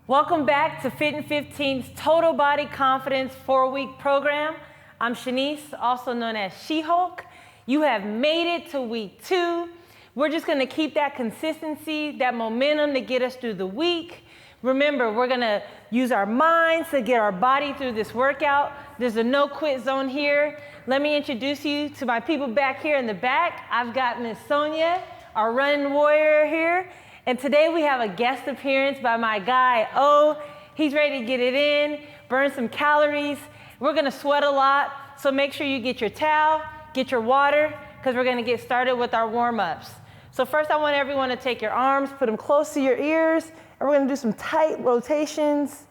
Welcome back to Fit in 15's Total Body Confidence 4-week program. I'm Shanice, also known as She-Hulk. You have made it to week 2. We're just gonna keep that consistency, that momentum to get us through the week. Remember, we're gonna use our minds to get our body through this workout. There's a no quit zone here. Let me introduce you to my people back here in the back. I've got Miss Sonia, our running warrior here. And today we have a guest appearance by my guy, O. He's ready to get it in, burn some calories. We're gonna sweat a lot, so make sure you get your towel, get your water, because we're gonna get started with our warm-ups. So first I want everyone to take your arms, put them close to your ears, and we're gonna do some tight rotations.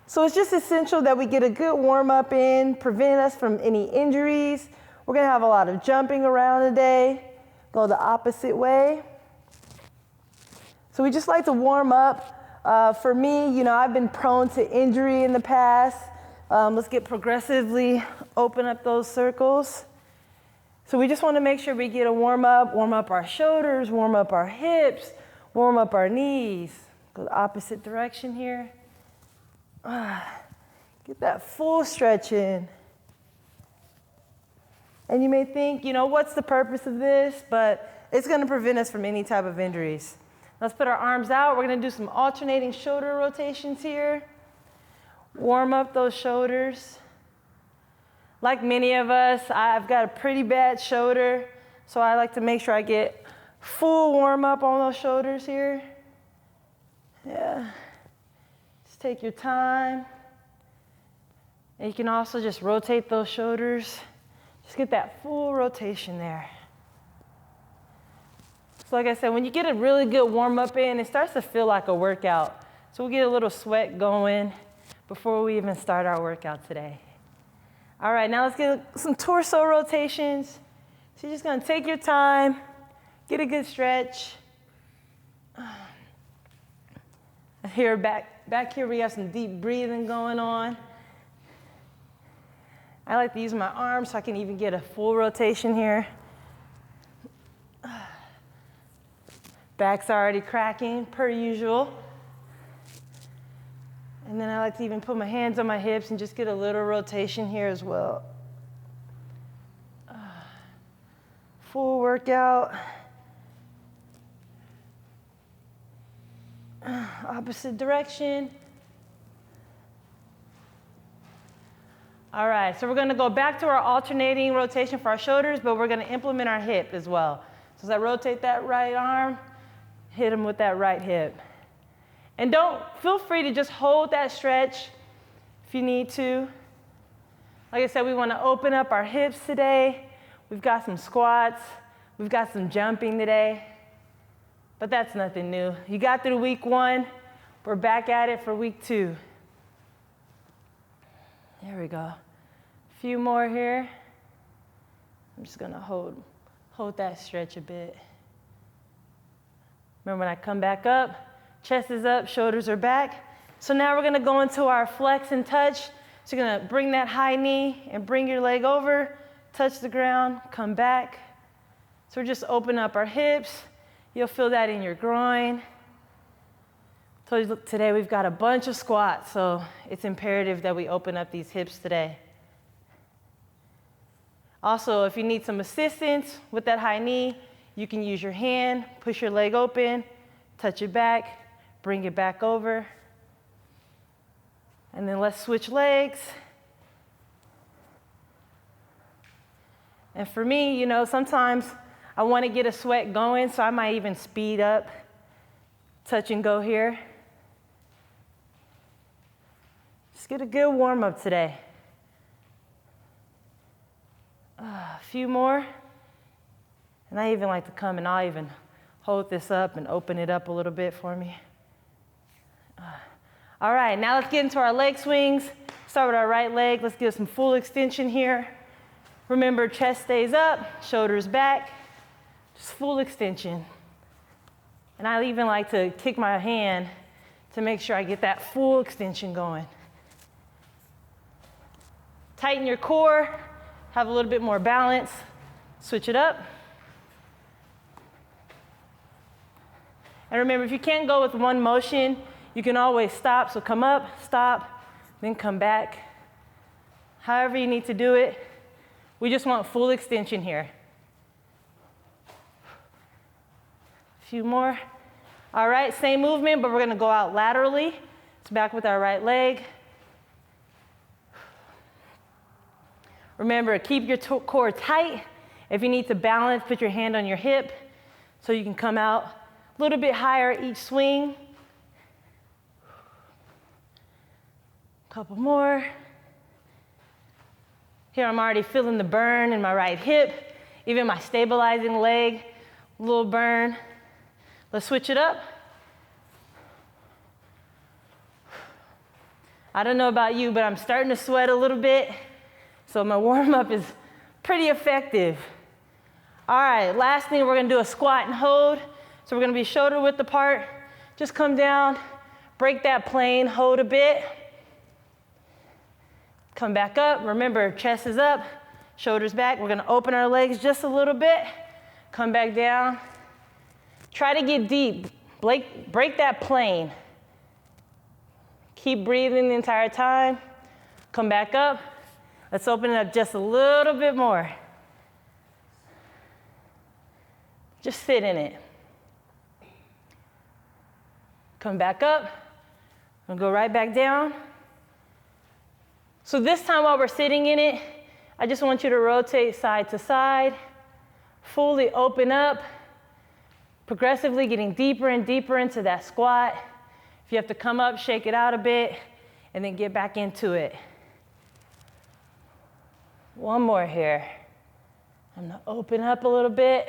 So it's just essential that we get a good warm-up in, prevent us from any injuries. We're gonna have a lot of jumping around today, go the opposite way. So we just like to warm up. For me, I've been prone to injury in the past. Let's get progressively open up those circles. So we just want to make sure we get a warm up our shoulders, warm up our hips, warm up our knees. Go the opposite direction here. Get that full stretch in. And you may think, what's the purpose of this? But it's going to prevent us from any type of injuries. Let's put our arms out. We're gonna do some alternating shoulder rotations here. Warm up those shoulders. Like many of us, I've got a pretty bad shoulder, so I like to make sure I get full warm up on those shoulders here. Yeah, just take your time. And you can also just rotate those shoulders. Just get that full rotation there. So like I said, when you get a really good warm-up in, it starts to feel like a workout. So we'll get a little sweat going before we even start our workout today. All right, now let's get some torso rotations. So you're just gonna take your time, get a good stretch. Here, back here, we have some deep breathing going on. I like to use my arms so I can even get a full rotation here. Back's already cracking, per usual. And then I like to even put my hands on my hips and just get a little rotation here as well. Full workout. Opposite direction. All right, so we're gonna go back to our alternating rotation for our shoulders, but we're gonna implement our hip as well. So as I rotate that right arm, hit them with that right hip. And feel free to just hold that stretch if you need to. Like I said, we want to open up our hips today. We've got some squats. We've got some jumping today. But that's nothing new. You got through week 1. We're back at it for week 2. There we go. A few more here. I'm just going to hold that stretch a bit. Remember, when I come back up, chest is up, shoulders are back. So now we're gonna go into our flex and touch. So you're gonna bring that high knee and bring your leg over, touch the ground, come back. So we're just open up our hips. You'll feel that in your groin. So today we've got a bunch of squats, so it's imperative that we open up these hips today. Also, if you need some assistance with that high knee, you can use your hand, push your leg open, touch it back, bring it back over. And then let's switch legs. And for me, sometimes I want to get a sweat going, so I might even speed up, touch and go here. Just get a good warm up today. A few more. And I even like to come and I'll even hold this up and open it up a little bit for me. All right, now let's get into our leg swings. Start with our right leg. Let's get some full extension here. Remember, chest stays up, shoulders back, just full extension. And I even like to kick my hand to make sure I get that full extension going. Tighten your core, have a little bit more balance. Switch it up. And remember, if you can't go with one motion, You can always stop, so come up, stop, then come back. However you need to do it. We just want full extension here. A few more. All right, same movement, but we're gonna go out laterally. It's back with our right leg. Remember, keep your core tight. If you need to balance, put your hand on your hip so you can come out a little bit higher each swing. Couple more. Here I'm already feeling the burn in my right hip, even my stabilizing leg, a little burn. Let's switch it up. I don't know about you, but I'm starting to sweat a little bit, so my warm-up is pretty effective. All right, last thing, we're gonna do a squat and hold. So we're gonna be shoulder width apart. Just come down, break that plane, hold a bit. Come back up. Remember, chest is up, shoulders back. We're gonna open our legs just a little bit. Come back down. Try to get deep. Break that plane. Keep breathing the entire time. Come back up. Let's open it up just a little bit more. Just sit in it. Come back up. And go right back down. So this time while we're sitting in it, I just want you to rotate side to side, fully open up, progressively getting deeper and deeper into that squat. If you have to come up, shake it out a bit, and then get back into it. One more here. I'm gonna open up a little bit.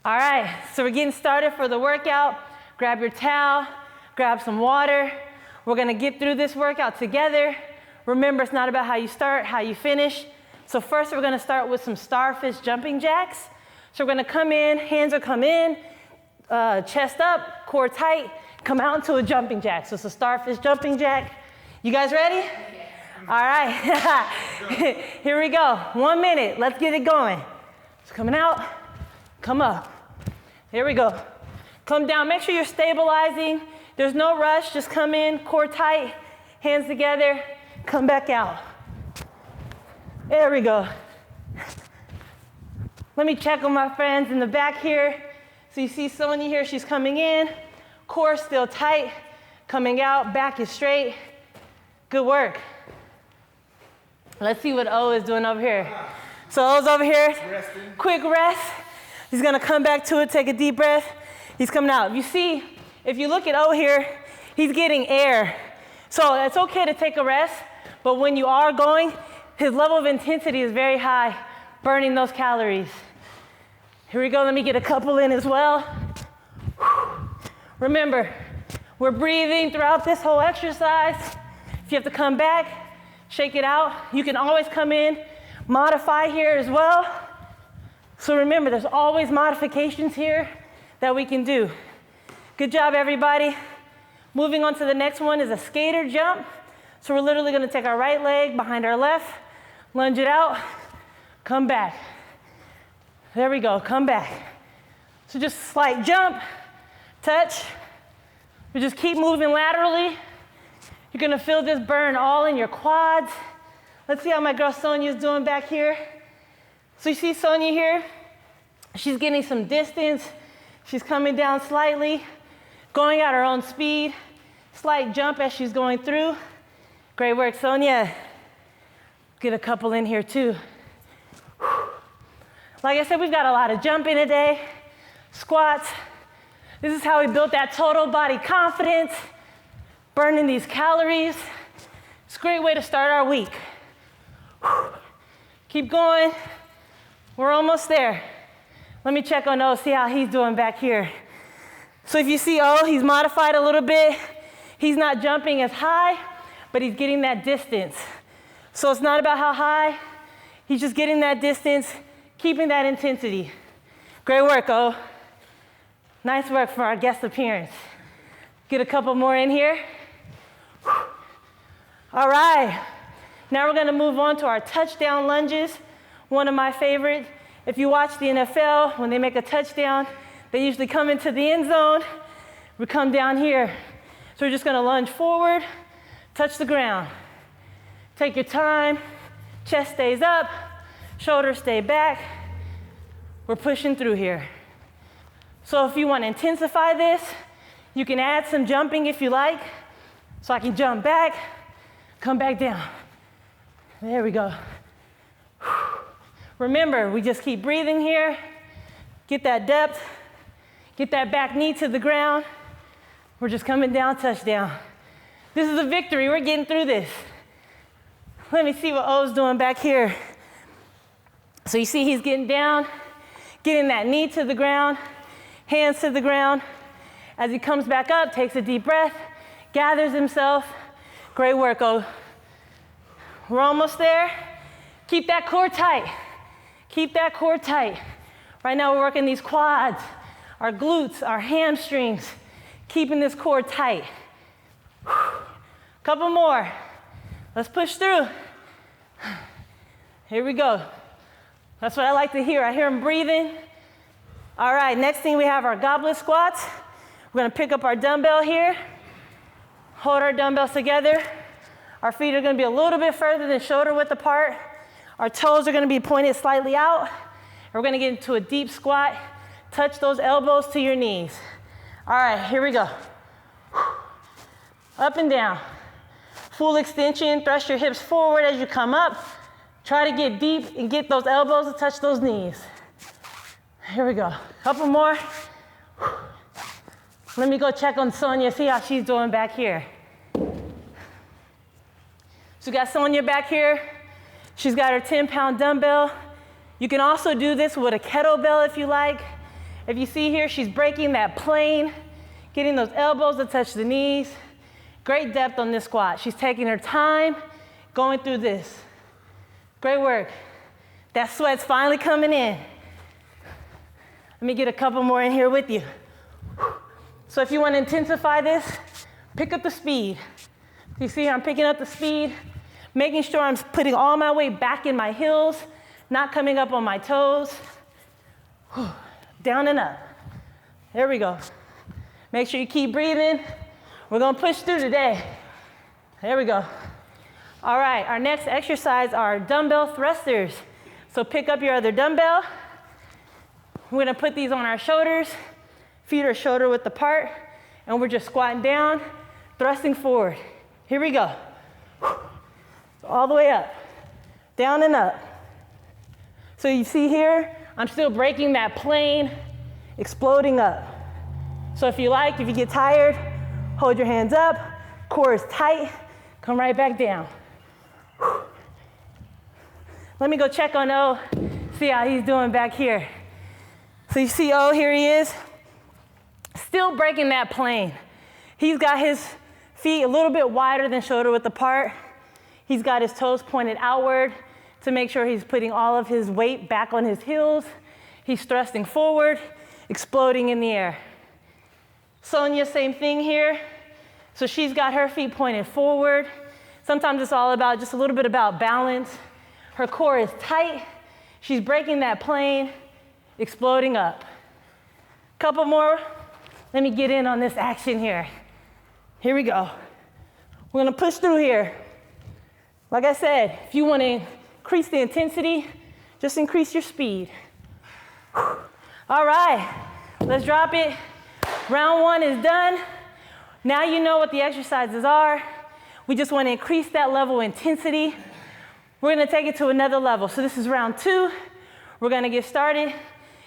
All right, so we're getting started for the workout. Grab your towel, grab some water. We're gonna get through this workout together. Remember, it's not about how you start, how you finish. So first we're gonna start with some starfish jumping jacks. So we're gonna come in, hands will come in, chest up, core tight, come out into a jumping jack. So it's a starfish jumping jack. You guys ready? All right, here we go. 1 minute, let's get it going. It's coming out, come up. Here we go. Come down, make sure you're stabilizing. There's no rush, just come in, core tight, hands together, come back out. There we go. Let me check on my friends in the back here. So you see Sonia here, she's coming in, core still tight, coming out, back is straight. Good work. Let's see what O is doing over here. So O's over here, quick rest. He's gonna come back to it, take a deep breath. He's coming out. You see, if you look at O here, he's getting air. So it's okay to take a rest, but when you are going, his level of intensity is very high, burning those calories. Here we go, let me get a couple in as well. Remember, we're breathing throughout this whole exercise. If you have to come back, shake it out. You can always come in, modify here as well. So remember, there's always modifications here that we can do. Good job, everybody. Moving on to the next one is a skater jump. So we're literally gonna take our right leg behind our left, lunge it out, come back. There we go, come back. So just slight jump, touch. We just keep moving laterally. You're gonna feel this burn all in your quads. Let's see how my girl Sonia's doing back here. So you see Sonia here? She's getting some distance. She's coming down slightly, going at her own speed. Slight jump as she's going through. Great work, Sonia. Get a couple in here too. Like I said, we've got a lot of jumping today. Squats. This is how we built that total body confidence, burning these calories. It's a great way to start our week. Keep going. We're almost there. Let me check on O, see how he's doing back here. So if you see O, he's modified a little bit. He's not jumping as high, but he's getting that distance. So it's not about how high, he's just getting that distance, keeping that intensity. Great work, O. Nice work for our guest appearance. Get a couple more in here. All right, now we're gonna move on to our touchdown lunges, one of my favorite. If you watch the NFL, when they make a touchdown, they usually come into the end zone. We come down here. So we're just gonna lunge forward, touch the ground. Take your time, chest stays up, shoulders stay back. We're pushing through here. So if you want to intensify this, you can add some jumping if you like. So I can jump back, come back down. There we go. Remember, we just keep breathing here. Get that depth. Get that back knee to the ground. We're just coming down, touchdown. This is a victory. We're getting through this. Let me see what O's doing back here. So you see he's getting down, getting that knee to the ground, hands to the ground. As he comes back up, takes a deep breath, gathers himself. Great work, O. We're almost there. Keep that core tight. Keep that core tight. Right now we're working these quads, our glutes, our hamstrings, keeping this core tight. Couple more. Let's push through. Here we go. That's what I like to hear. I hear him breathing. All right, next thing we have our goblet squats. We're gonna pick up our dumbbell here, hold our dumbbells together. Our feet are gonna be a little bit further than shoulder width apart. Our toes are gonna be pointed slightly out. And we're gonna get into a deep squat. Touch those elbows to your knees. All right, here we go. Up and down. Full extension, thrust your hips forward as you come up. Try to get deep and get those elbows to touch those knees. Here we go. Couple more. Let me go check on Sonia, see how she's doing back here. So we got Sonia back here. She's got her 10-pound dumbbell. You can also do this with a kettlebell if you like. If you see here, she's breaking that plane, getting those elbows to touch the knees. Great depth on this squat. She's taking her time, going through this. Great work. That sweat's finally coming in. Let me get a couple more in here with you. So if you want to intensify this, pick up the speed. You see I'm picking up the speed, making sure I'm putting all my weight back in my heels, not coming up on my toes. Down and up. There we go. Make sure you keep breathing. We're gonna push through today. There we go. All right, our next exercise are dumbbell thrusters. So pick up your other dumbbell. We're gonna put these on our shoulders. Feet are shoulder width apart, and we're just squatting down, thrusting forward. Here we go. All the way up, down and up. So you see here, I'm still breaking that plane, exploding up. So if you like, if you get tired, hold your hands up, core is tight, come right back down. Let me go check on O, see how he's doing back here. So you see O, here he is, still breaking that plane. He's got his feet a little bit wider than shoulder width apart. He's got his toes pointed outward to make sure he's putting all of his weight back on his heels. He's thrusting forward, exploding in the air. Sonia, same thing here. So she's got her feet pointed forward. Sometimes it's all about just a little bit about balance. Her core is tight. She's breaking that plane, exploding up. Couple more. Let me get in on this action here. Here we go. We're gonna push through here. Like I said, if you wanna increase the intensity, just increase your speed. All right, let's drop it. Round one is done. Now you know what the exercises are. We just wanna increase that level of intensity. We're gonna take it to another level. So this is round two. We're gonna get started.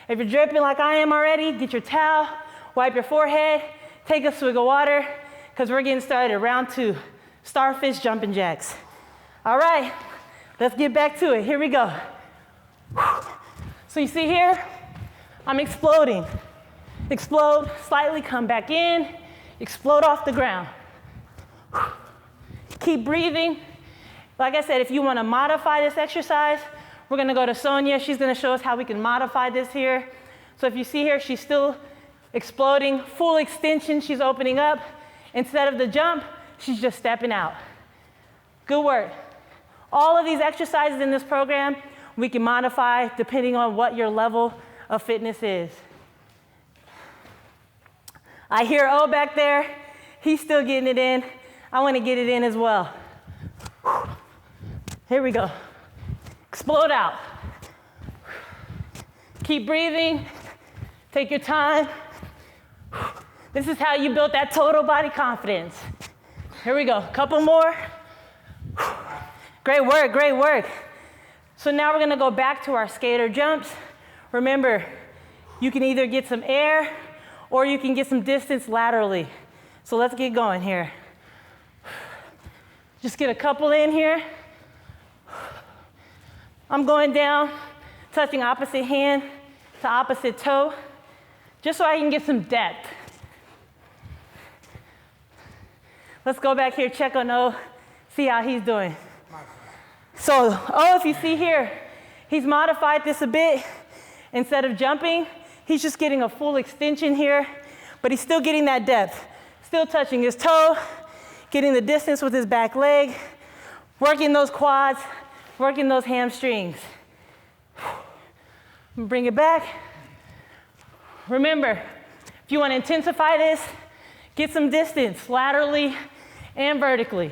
If you're dripping like I am already, get your towel, wipe your forehead, take a swig of water, because we're getting started at round two, starfish jumping jacks. All right, let's get back to it. Here we go. So you see here, I'm exploding. Explode, slightly come back in, explode off the ground. Keep breathing. Like I said, if you want to modify this exercise, we're going to go to Sonia. She's going to show us how we can modify this here. So if you see here, she's still exploding, full extension, she's opening up. Instead of the jump, she's just stepping out. Good work. All of these exercises in this program, we can modify depending on what your level of fitness is. I hear O back there. He's still getting it in. I want to get it in as well. Here we go. Explode out. Keep breathing. Take your time. This is how you build that total body confidence. Here we go. Couple more. Great work, great work. So now we're going to go back to our skater jumps. Remember, you can either get some air or you can get some distance laterally. So let's get going here. Just get a couple in here. I'm going down, touching opposite hand to opposite toe, just so I can get some depth. Let's go back here, check on O, see how he's doing. So O, if you see here, he's modified this a bit. Instead of jumping, he's just getting a full extension here, but he's still getting that depth. Still touching his toe, getting the distance with his back leg, working those quads, working those hamstrings. Bring it back. Remember, if you want to intensify this, get some distance laterally and vertically.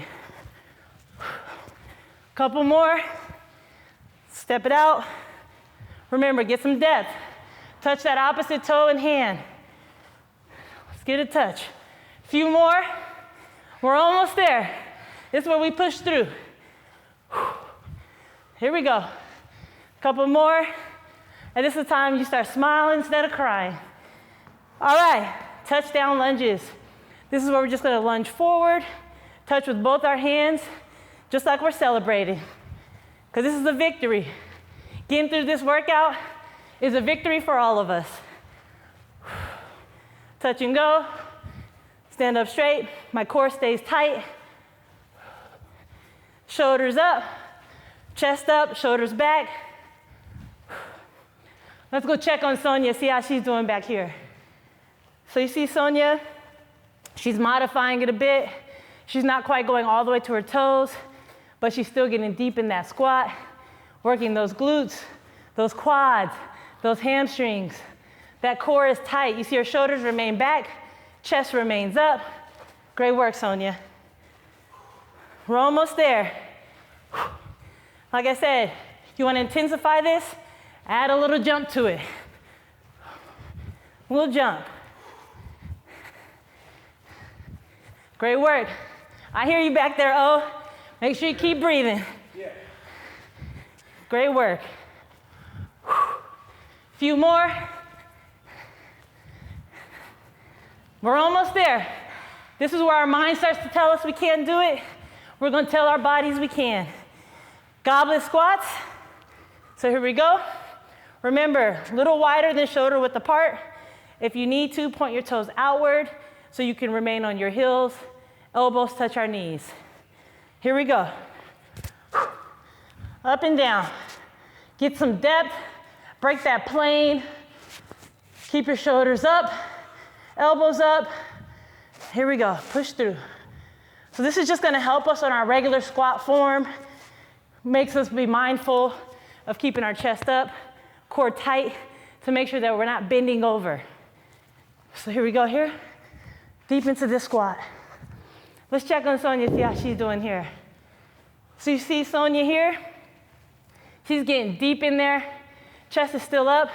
Couple more. Step it out. Remember, get some depth. Touch that opposite toe and hand. Let's get a touch. A few more. We're almost there. This is where we push through. Here we go. Couple more. And this is the time you start smiling instead of crying. All right, touchdown lunges. This is where we're just gonna lunge forward, touch with both our hands, just like we're celebrating. Because this is a victory. Getting through this workout is a victory for all of us. Touch and go. Stand up straight. My core stays tight. Shoulders up. Chest up, shoulders back. Let's go check on Sonia, see how she's doing back here. So you see Sonia, she's modifying it a bit. She's not quite going all the way to her toes, but she's still getting deep in that squat, working those glutes, those quads, those hamstrings. That core is tight. You see her shoulders remain back, chest remains up. Great work, Sonia. We're almost there. Like I said, you want to intensify this, add a little jump to it. A little jump. Great work. I hear you back there, O. Make sure you keep breathing. Yeah. Great work. Few more. We're almost there. This is where our mind starts to tell us we can't do it. We're going to tell our bodies we can. Goblet squats. So here we go. Remember, a little wider than shoulder width apart. If you need to, point your toes outward so you can remain on your heels. Elbows touch our knees. Here we go. Up and down. Get some depth. Break that plane. Keep your shoulders up. Elbows up. Here we go. Push through. So this is just going to help us on our regular squat form. Makes us be mindful of keeping our chest up, core tight, to make sure that we're not bending over. So here we go here. Deep into this squat. Let's check on Sonia, see how she's doing here. So you see Sonia here? She's getting deep in there. Chest is still up,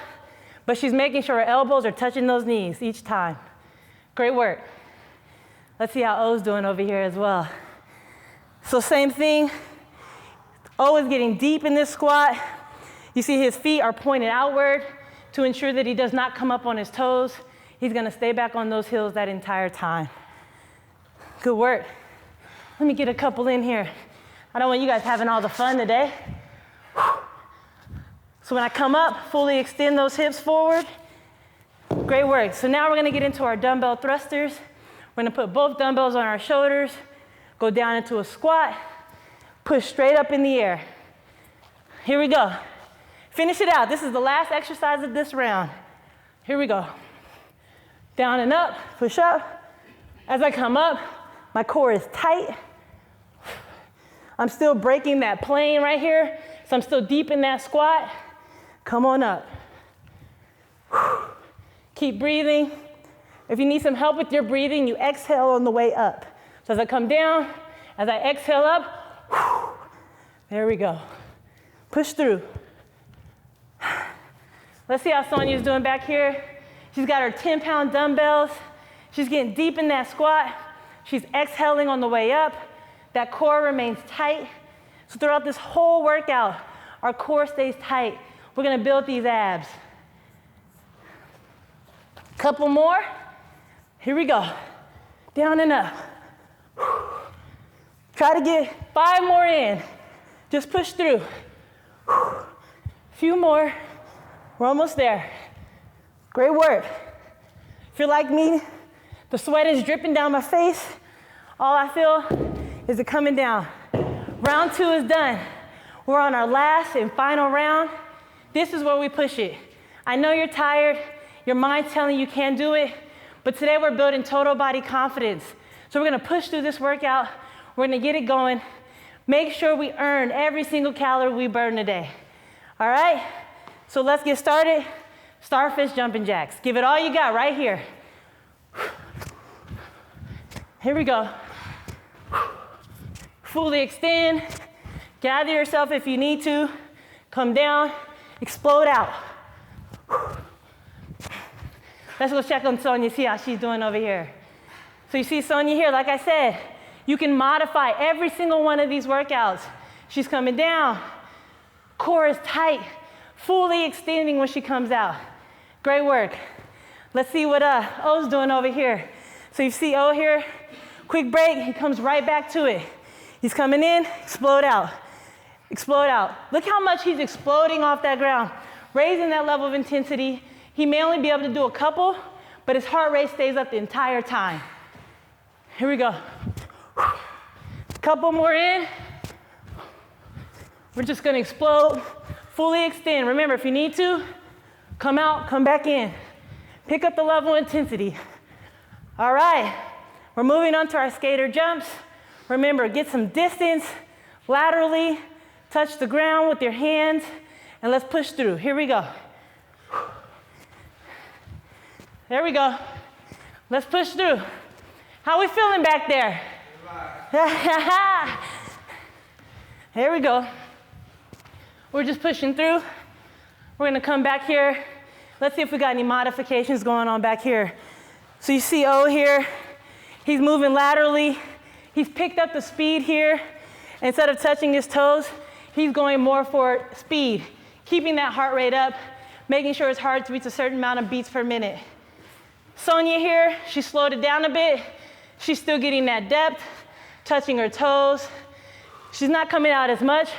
but she's making sure her elbows are touching those knees each time. Great work. Let's see how O's doing over here as well. So same thing. O is getting deep in this squat. You see his feet are pointed outward to ensure that he does not come up on his toes. He's gonna stay back on those heels that entire time. Good work. Let me get a couple in here. I don't want you guys having all the fun today. So when I come up, fully extend those hips forward. Great work. So now we're gonna get into our dumbbell thrusters. We're gonna put both dumbbells on our shoulders, go down into a squat, push straight up in the air. Here we go. Finish it out. This is the last exercise of this round. Here we go. Down and up, push up. As I come up, my core is tight. I'm still breaking that plane right here, so I'm still deep in that squat. Come on up. Keep breathing. If you need some help with your breathing, you exhale on the way up. So as I come down, as I exhale up, there we go. Push through. Let's see how Sonia's doing back here. She's got her 10-pound dumbbells. She's getting deep in that squat. She's exhaling on the way up. That core remains tight. So throughout this whole workout, our core stays tight. We're gonna build these abs. Couple more. Here we go. Down and up. Try to get 5 more in. Just push through. Few more. We're almost there. Great work. If you're like me, the sweat is dripping down my face. All I feel is it coming down. Round 2 is done. We're on our last and final round. This is where we push it. I know you're tired. Your mind's telling you can't do it. But today we're building total body confidence. So we're gonna push through this workout. We're gonna get it going. Make sure we earn every single calorie we burn today. All right? So let's get started. Starfish jumping jacks. Give it all you got right here. Here we go. Fully extend. Gather yourself if you need to. Come down. Explode out. Let's go check on Sonia, see how she's doing over here. So you see Sonia here, like I said, you can modify every single one of these workouts. She's coming down. Core is tight. Fully extending when she comes out. Great work. Let's see what O's doing over here. So you see O here, quick break, he comes right back to it. He's coming in, explode out. Explode out. Look how much he's exploding off that ground, raising that level of intensity. He may only be able to do a couple, but his heart rate stays up the entire time. Here we go. Couple more in. We're just gonna explode, fully extend. Remember, if you need to, come out, come back in. Pick up the level of intensity. All right, we're moving on to our skater jumps. Remember, get some distance laterally, touch the ground with your hands, and let's push through. Here we go. There we go. Let's push through. How we feeling back there? Here we go. We're just pushing through. We're gonna come back here. Let's see if we got any modifications going on back here. So you see O here, he's moving laterally. He's picked up the speed here. Instead of touching his toes, he's going more for speed, keeping that heart rate up, making sure his heart reaches a certain amount of beats per minute. Sonia here, she slowed it down a bit. She's still getting that depth, touching her toes. She's not coming out as much,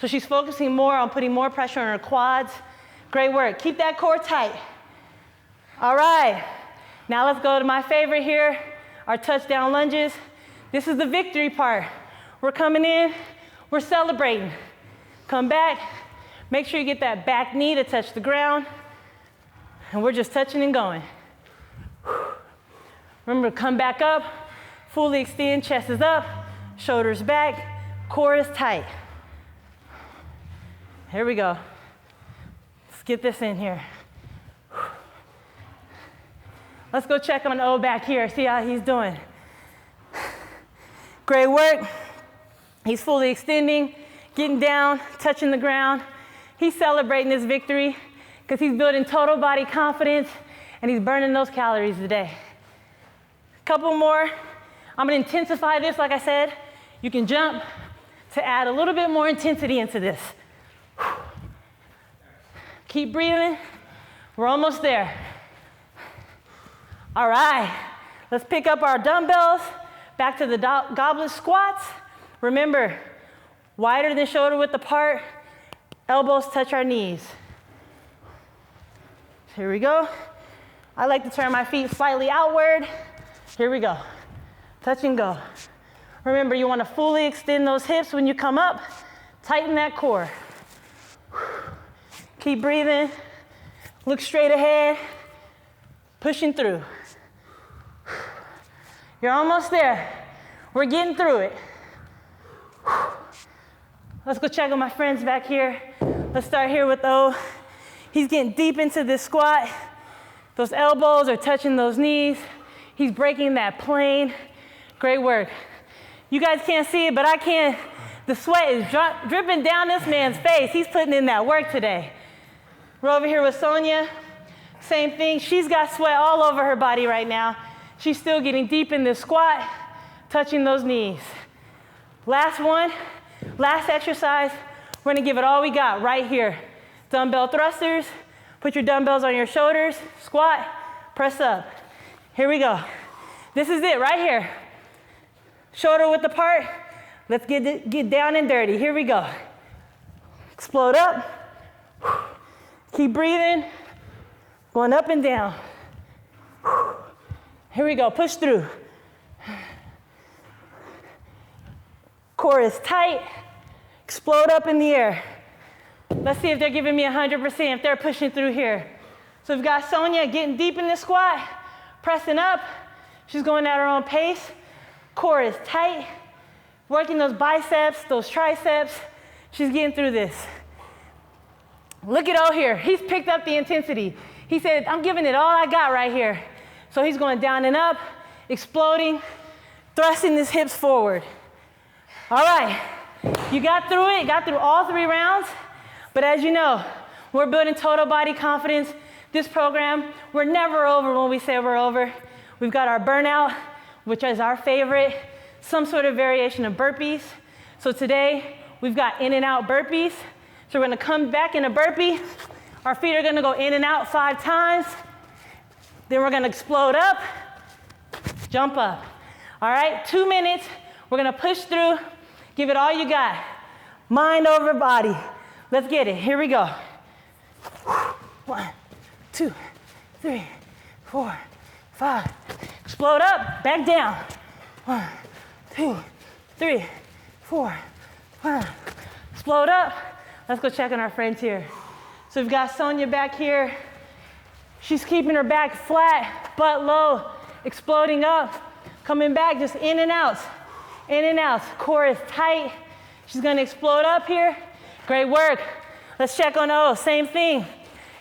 so she's focusing more on putting more pressure on her quads. Great work. Keep that core tight. All right. Now let's go to my favorite here, our touchdown lunges. This is the victory part. We're coming in, we're celebrating. Come back, make sure you get that back knee to touch the ground, and we're just touching and going. Remember, come back up, fully extend, chest is up, shoulders back, core is tight. Here we go. Let's get this in here. Let's go check on O back here, see how he's doing. Great work. He's fully extending, getting down, touching the ground. He's celebrating this victory because he's building total body confidence and he's burning those calories today. Couple more. I'm gonna intensify this, like I said. You can jump to add a little bit more intensity into this. Keep breathing. We're almost there. All right, let's pick up our dumbbells, back to the goblet squats. Remember, wider than shoulder width apart, elbows touch our knees. Here we go. I like to turn my feet slightly outward. Here we go. Touch and go. Remember, you want to fully extend those hips when you come up. Tighten that core. Keep breathing. Look straight ahead. Pushing through. You're almost there. We're getting through it. Let's go check on my friends back here. Let's start here with O. He's getting deep into this squat. Those elbows are touching those knees. He's breaking that plane. Great work. You guys can't see it, but I can. The sweat is dripping down this man's face. He's putting in that work today. We're over here with Sonia. Same thing. She's got sweat all over her body right now. She's still getting deep in this squat, touching those knees. Last one, last exercise. We're gonna give it all we got right here. Dumbbell thrusters. Put your dumbbells on your shoulders. Squat, press up. Here we go. This is it right here. Shoulder width apart. Let's get down and dirty. Here we go. Explode up. Keep breathing. Going up and down. Here we go. Push through. Core is tight. Explode up in the air. Let's see if they're giving me 100%, if they're pushing through here. So we've got Sonia getting deep in the squat, pressing up. She's going at her own pace. Core is tight. Working those biceps, those triceps. She's getting through this. Look at O here. He's picked up the intensity. He said, I'm giving it all I got right here. So he's going down and up, exploding, thrusting his hips forward. All right, you got through it, got through all 3 rounds. But as you know, we're building total body confidence. This program, we're never over when we say we're over. We've got our burnout, which is our favorite, some sort of variation of burpees. So today, we've got in and out burpees. So we're gonna come back in a burpee. Our feet are gonna go in and out 5 times. Then we're gonna explode up, jump up. All right, 2 minutes. We're gonna push through, give it all you got. Mind over body. Let's get it, here we go. 1, 2, 3, 4, 5. Explode up, back down. 1, 2, 3, 4, 5. Explode up. Let's go check on our friends here. So we've got Sonia back here. She's keeping her back flat, butt low, exploding up, coming back, just in and out. In and out. Core is tight. She's gonna explode up here. Great work. Let's check on O, same thing.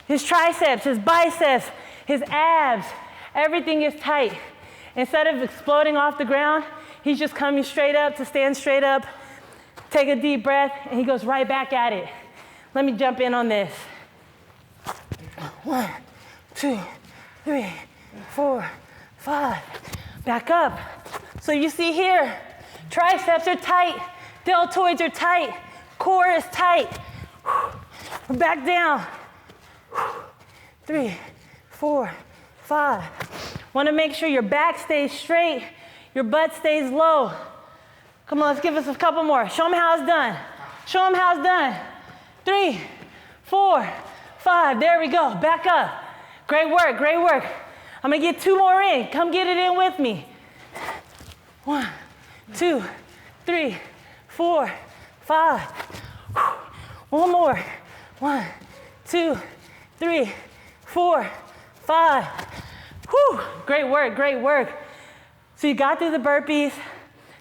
His triceps, his biceps, his abs, everything is tight. Instead of exploding off the ground, he's just coming straight up to stand straight up, take a deep breath, and he goes right back at it. Let me jump in on this. 1, 2, 3, 4, 5. Back up. So you see here, triceps are tight, deltoids are tight, core is tight. Back down. 3, 4, 5. Want to make sure your back stays straight, your butt stays low. Come on, let's give us a couple more. Show them how it's done. Show them how it's done. 3, 4, 5. There we go. Back up. Great work, great work. I'm going to get 2 more in. Come get it in with me. 1, 2, 3, 4, 5. One more. 1, 2, 3, 4, 5. Whew. Great work, great work. So you got through the burpees.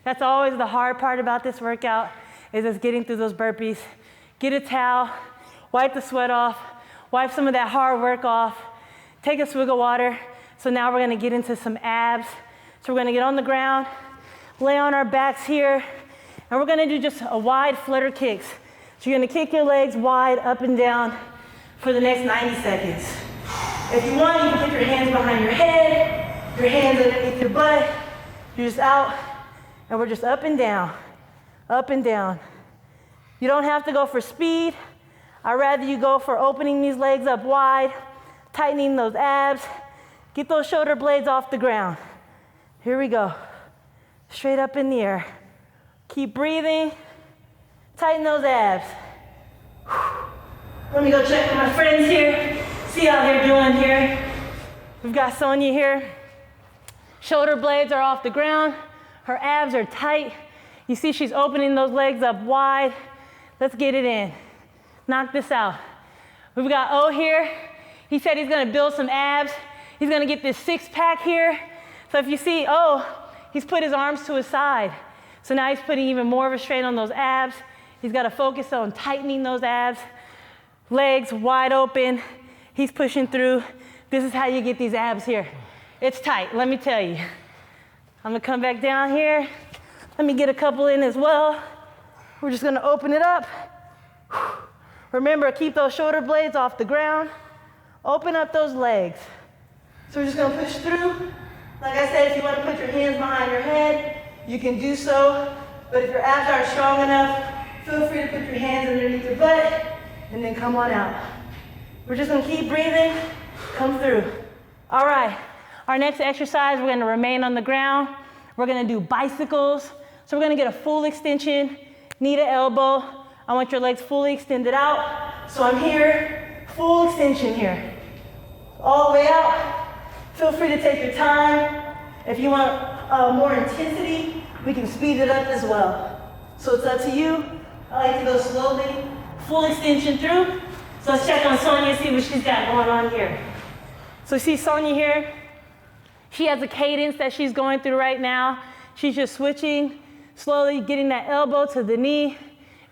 That's always the hard part about this workout, is just getting through those burpees. Get a towel, wipe the sweat off, wipe some of that hard work off, take a swig of water. So now we're gonna get into some abs. So we're gonna get on the ground, lay on our backs here, and we're gonna do just a wide flutter kicks. So you're gonna kick your legs wide up and down for the next 90 seconds. If you want, you can put your hands behind your head, your hands underneath your butt. You're just out, and we're just up and down, up and down. You don't have to go for speed. I'd rather you go for opening these legs up wide, tightening those abs, get those shoulder blades off the ground. Here we go. Straight up in the air. Keep breathing. Tighten those abs. Let me go check with my friends here, see how they're doing here. We've got Sonia here. Shoulder blades are off the ground. Her abs are tight. You see she's opening those legs up wide. Let's get it in. Knock this out. We've got O here. He said he's gonna build some abs. He's gonna get this 6-pack here. So if you see O, he's put his arms to his side. So now he's putting even more of a strain on those abs. He's gotta focus on tightening those abs. Legs wide open. He's pushing through. This is how you get these abs here. It's tight, let me tell you. I'm gonna come back down here. Let me get a couple in as well. We're just gonna open it up. Remember, keep those shoulder blades off the ground. Open up those legs. So we're just gonna push through. Like I said, if you wanna put your hands behind your head, you can do so. But if your abs aren't strong enough, feel free to put your hands underneath your butt and then come on out. We're just gonna keep breathing, come through. All right, our next exercise, we're gonna remain on the ground. We're gonna do bicycles. So we're gonna get a full extension, knee to elbow. I want your legs fully extended out. So I'm here, full extension here. All the way out. Feel free to take your time. If you want more intensity, we can speed it up as well. So it's up to you. I like to go slowly, full extension through. So let's check on Sonia, see what she's got going on here. So see Sonia here? She has a cadence that she's going through right now. She's just switching, slowly getting that elbow to the knee.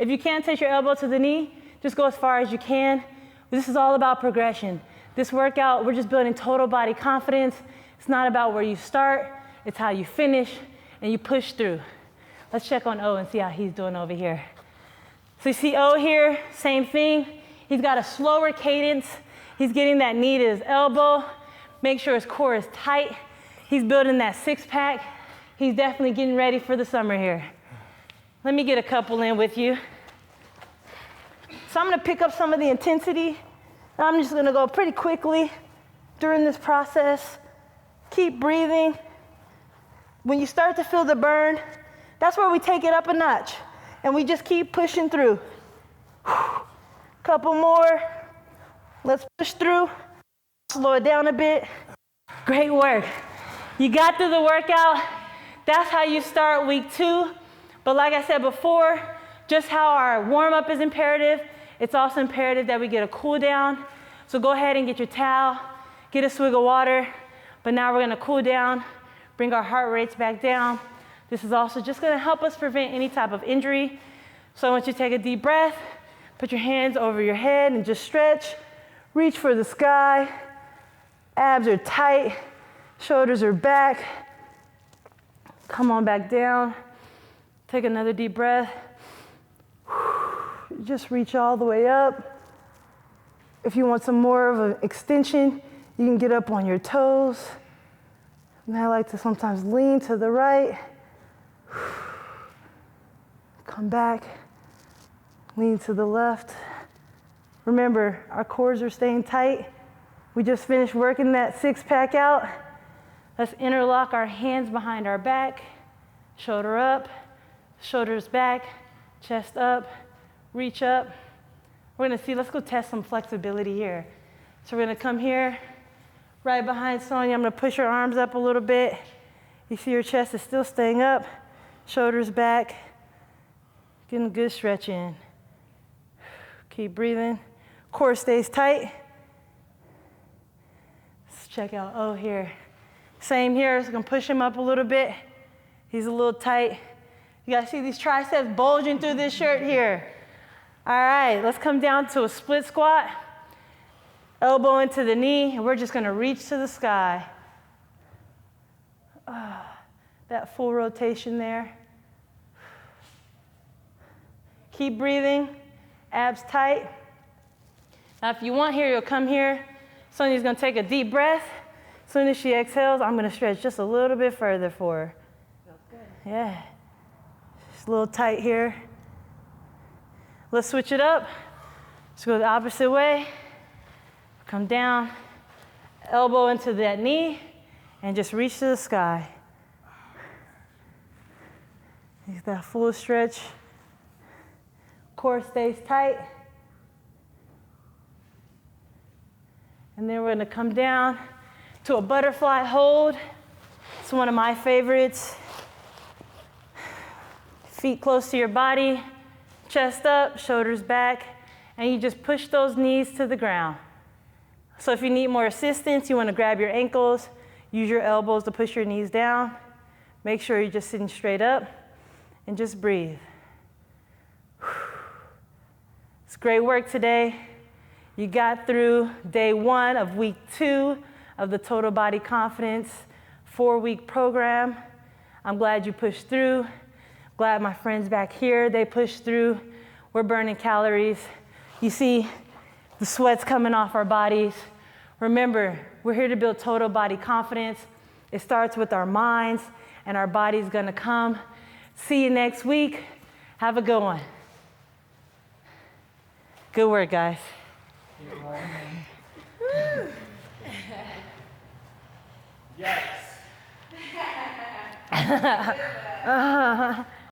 If you can't take your elbow to the knee, just go as far as you can. This is all about progression. This workout, we're just building total body confidence. It's not about where you start, it's how you finish and you push through. Let's check on O and see how he's doing over here. So you see O here, same thing. He's got a slower cadence. He's getting that knee to his elbow. Make sure his core is tight. He's building that six pack. He's definitely getting ready for the summer here. Let me get a couple in with you. So I'm gonna pick up some of the intensity. I'm just gonna go pretty quickly during this process. Keep breathing. When you start to feel the burn, that's where we take it up a notch. And we just keep pushing through. Couple more. Let's push through. Slow it down a bit. Great work. You got through the workout. That's how you start week 2. But like I said before, just how our warm-up is imperative, it's also imperative that we get a cool down. So go ahead and get your towel, get a swig of water. But now we're gonna cool down, bring our heart rates back down. This is also just gonna help us prevent any type of injury. So I want you to take a deep breath, put your hands over your head and just stretch. Reach for the sky. Abs are tight, shoulders are back. Come on back down. Take another deep breath. Just reach all the way up. If you want some more of an extension, you can get up on your toes. And I like to sometimes lean to the right. Come back, lean to the left. Remember, our cores are staying tight. We just finished working that six pack out. Let's interlock our hands behind our back, shoulder up, shoulders back, chest up, reach up. We're gonna see, let's go test some flexibility here. So we're gonna come here, right behind Sonia. I'm gonna push her arms up a little bit. You see your chest is still staying up, shoulders back, getting a good stretch in. Keep breathing. Core stays tight. Let's check out O here. Same here, so gonna push him up a little bit. He's a little tight. You guys see these triceps bulging through this shirt here. All right, let's come down to a split squat. Elbow into the knee, and we're just gonna reach to the sky. That full rotation there. Keep breathing, abs tight. Now if you want here, you'll come here. Sonia's gonna take a deep breath. As soon as she exhales, I'm gonna stretch just a little bit further for her. Feels good. Yeah, just a little tight here. Let's switch it up. Let's go the opposite way. Come down, elbow into that knee, and just reach to the sky. Get that full stretch. Core stays tight. And then we're gonna come down to a butterfly hold. It's one of my favorites. Feet close to your body, chest up, shoulders back, and you just push those knees to the ground. So if you need more assistance, you wanna grab your ankles, use your elbows to push your knees down. Make sure you're just sitting straight up and just breathe. It's great work today. You got through day 1 of week 2 of the Total Body Confidence 4-week program. I'm glad you pushed through. Glad my friends back here, they pushed through. We're burning calories. You see the sweat's coming off our bodies. Remember, we're here to build total body confidence. It starts with our minds, and our body's gonna come. See you next week. Have a good one. Good work, guys. Yes.